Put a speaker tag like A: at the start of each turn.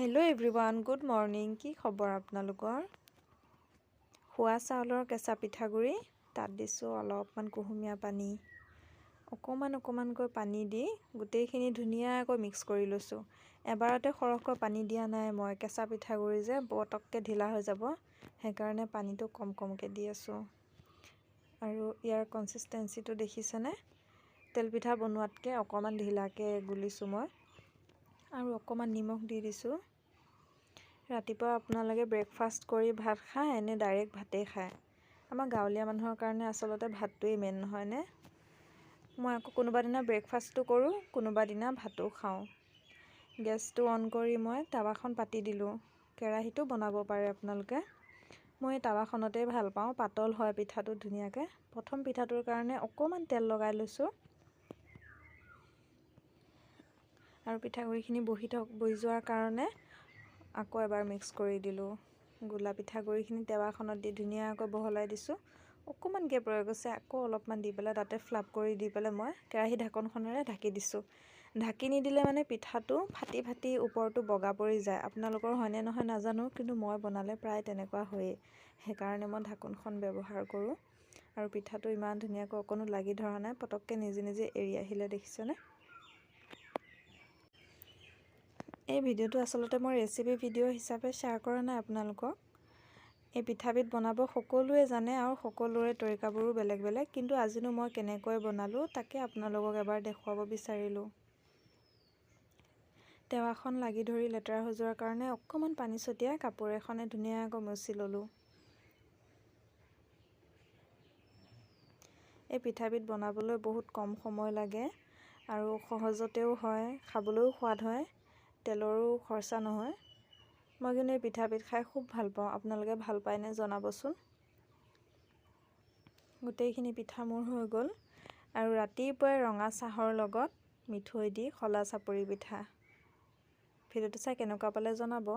A: Hello' everyone, good morning. কি খবৰ আপোনালোকৰ? খোৱা চাউলৰ কেঁচা পিঠাগুড়ি, তাত দিছোঁ অলপমান কুহুমীয়া পানী, অকণমানকৈ পানী দি গোটেইখিনি ধুনীয়াকৈ মিক্স কৰি লৈছোঁ। এবাৰতে সৰহকৈ পানী দিয়া নাই মই, কেঁচা পিঠাগুড়ি যে পটককৈ ঢিলা হৈ যাব, সেইকাৰণে পানীটো কমকৈ দি আছোঁ। আৰু ইয়াৰ কনচিষ্টেঞ্চিটো দেখিছেনে? তেলপিঠা বনোৱাতকৈ অকণমান ঢিলাকৈ গুলিছোঁ মই। আৰু অকণমান নিমখ দি দিছোঁ। ৰাতিপুৱা আপোনালোকে ব্ৰেকফাষ্ট কৰি ভাত খায় নে ডাইৰেক্ট ভাতেই খায়? আমাৰ গাঁৱলীয়া মানুহৰ কাৰণে আচলতে ভাতটোৱেই মেইন, নহয়নে? মই আকৌ কোনোবা দিনা ব্ৰেকফাষ্টটো কৰোঁ, কোনোবা দিনা ভাতো খাওঁ। গেছটো অন কৰি মই টাৱাখন পাতি দিলোঁ। কেৰাহীটো বনাব পাৰে আপোনালোকে। মই এই টাৱাখনতেই ভাল পাওঁ, পাতল হয় পিঠাটো ধুনীয়াকৈ। প্ৰথম পিঠাটোৰ কাৰণে অকণমান তেল লগাই লৈছোঁ। আৰু পিঠাগুড়িখিনি বহি যোৱাৰ কাৰণে আকৌ এবাৰ মিক্স কৰি দিলোঁ। গোলা পিঠাগুড়িখিনি টাৱাখনত দি ধুনীয়াকৈ বহলাই দিছোঁ। অকণমান গেপ ৰৈ গৈছে, আকৌ অলপমান দি পেলাই তাতে ফ্লাপ কৰি দি পেলাই মই কেৰাহী ঢাকনখনেৰে ঢাকি দিছোঁ। ঢাকি নিদিলে মানে পিঠাটো ফাটি ফাটি ওপৰটো বগা পৰি যায়। আপোনালোকৰ হয়নে নহয় নাজানো, কিন্তু মই বনালে প্ৰায় তেনেকুৱা হয়েই। সেইকাৰণে মই ঢাকনখন ব্যৱহাৰ কৰোঁ। আৰু পিঠাটো ইমান ধুনীয়াকৈ অকণো লাগি ধৰা নাই, পটককৈ নিজে নিজে এৰি আহিলে, দেখিছেনে? এই ভিডিঅ'টো আচলতে মই ৰেচিপি ভিডিঅ' হিচাপে শ্বেয়াৰ কৰা নাই আপোনালোকক। এই পিঠাবিধ বনাব সকলোৱে জানে আৰু সকলোৰে তৰিকাবোৰো বেলেগ বেলেগ, কিন্তু আজিনো মই কেনেকৈ বনালোঁ তাকে আপোনালোকক এবাৰ দেখুৱাব বিচাৰিলোঁ। টাৱাখন লাগি ধৰি লেতেৰা হৈ যোৱাৰ কাৰণে অকণমান পানী ছটিয়াই কাপোৰ এখনে ধুনীয়াকৈ মচি ল'লোঁ। এই পিঠাবিধ বনাবলৈ বহুত কম সময় লাগে আৰু সহজতেও হয়, খাবলৈও সোৱাদ হয়, তেলৰো খৰচা নহয়। মই কিন্তু এই পিঠাবিধ খাই খুব ভাল পাওঁ। আপোনালোকে ভাল পায়নে জনাবচোন। গোটেইখিনি পিঠা মোৰ হৈ গ'ল। আৰু ৰাতিপুৱাই ৰঙা চাহৰ লগত মিঠৈ দি খলা চাপৰি পিঠা। ভিডিঅ'টো চাই কেনেকুৱা পালে জনাব।